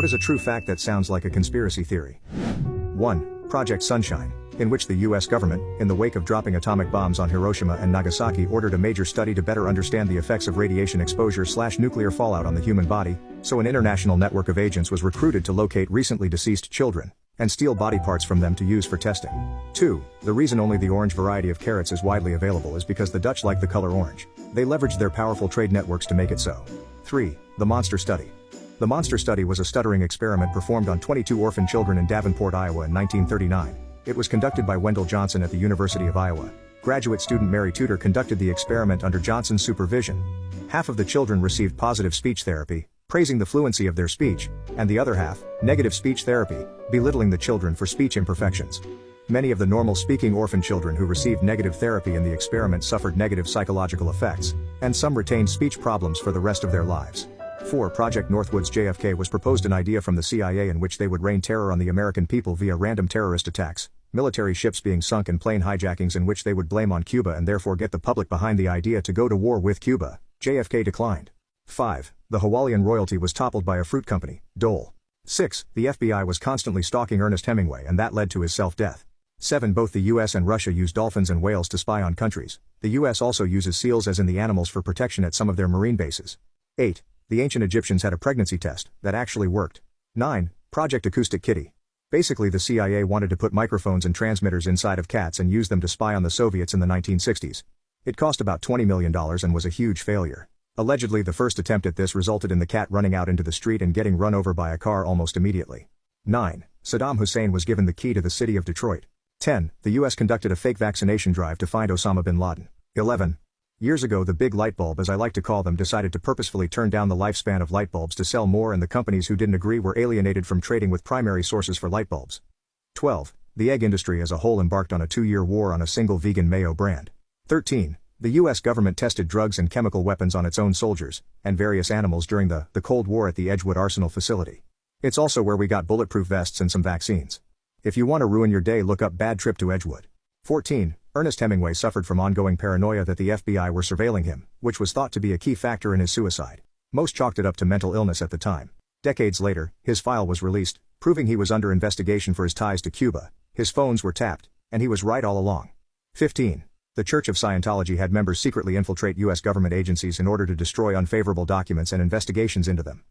What is a true fact that sounds like a conspiracy theory? 1. Project Sunshine, in which the US government, in the wake of dropping atomic bombs on Hiroshima and Nagasaki, ordered a major study to better understand the effects of radiation exposure/nuclear fallout on the human body, so an international network of agents was recruited to locate recently deceased children and steal body parts from them to use for testing. 2. The reason only the orange variety of carrots is widely available is because the Dutch like the color orange. They leveraged their powerful trade networks to make it so. 3. The Monster Study. The Monster Study was a stuttering experiment performed on 22 orphan children in Davenport, Iowa in 1939. It was conducted by Wendell Johnson at the University of Iowa. Graduate student Mary Tudor conducted the experiment under Johnson's supervision. Half of the children received positive speech therapy, praising the fluency of their speech, and the other half, negative speech therapy, belittling the children for speech imperfections. Many of the normal speaking orphan children who received negative therapy in the experiment suffered negative psychological effects, and some retained speech problems for the rest of their lives. 4. Project Northwoods. JFK was proposed an idea from the CIA in which they would rain terror on the American people via random terrorist attacks, military ships being sunk and plane hijackings in which they would blame on Cuba and therefore get the public behind the idea to go to war with Cuba. JFK declined. 5. The Hawaiian royalty was toppled by a fruit company, Dole. 6. The FBI was constantly stalking Ernest Hemingway and that led to his self-death. 7. Both the US and Russia use dolphins and whales to spy on countries. The US also uses seals as in the animals for protection at some of their marine bases. 8. The ancient Egyptians had a pregnancy test that actually worked. 9. Project Acoustic Kitty. Basically the CIA wanted to put microphones and transmitters inside of cats and use them to spy on the Soviets in the 1960s. It cost about $20 million and was a huge failure. Allegedly the first attempt at this resulted in the cat running out into the street and getting run over by a car almost immediately. 9. Saddam Hussein was given the key to the city of Detroit. 10. The US conducted a fake vaccination drive to find Osama bin Laden. 11. Years ago the big light bulb, as I like to call them, decided to purposefully turn down the lifespan of light bulbs to sell more, and the companies who didn't agree were alienated from trading with primary sources for light bulbs. 12. The egg industry as a whole embarked on a 2-year war on a single vegan mayo brand. 13. The US government tested drugs and chemical weapons on its own soldiers and various animals during the Cold War at the Edgewood Arsenal facility. It's also where we got bulletproof vests and some vaccines. If you want to ruin your day, look up Bad Trip to Edgewood. 14. Ernest Hemingway suffered from ongoing paranoia that the FBI were surveilling him, which was thought to be a key factor in his suicide. Most chalked it up to mental illness at the time. Decades later, his file was released, proving he was under investigation for his ties to Cuba, his phones were tapped, and he was right all along. 15. The Church of Scientology had members secretly infiltrate US government agencies in order to destroy unfavorable documents and investigations into them.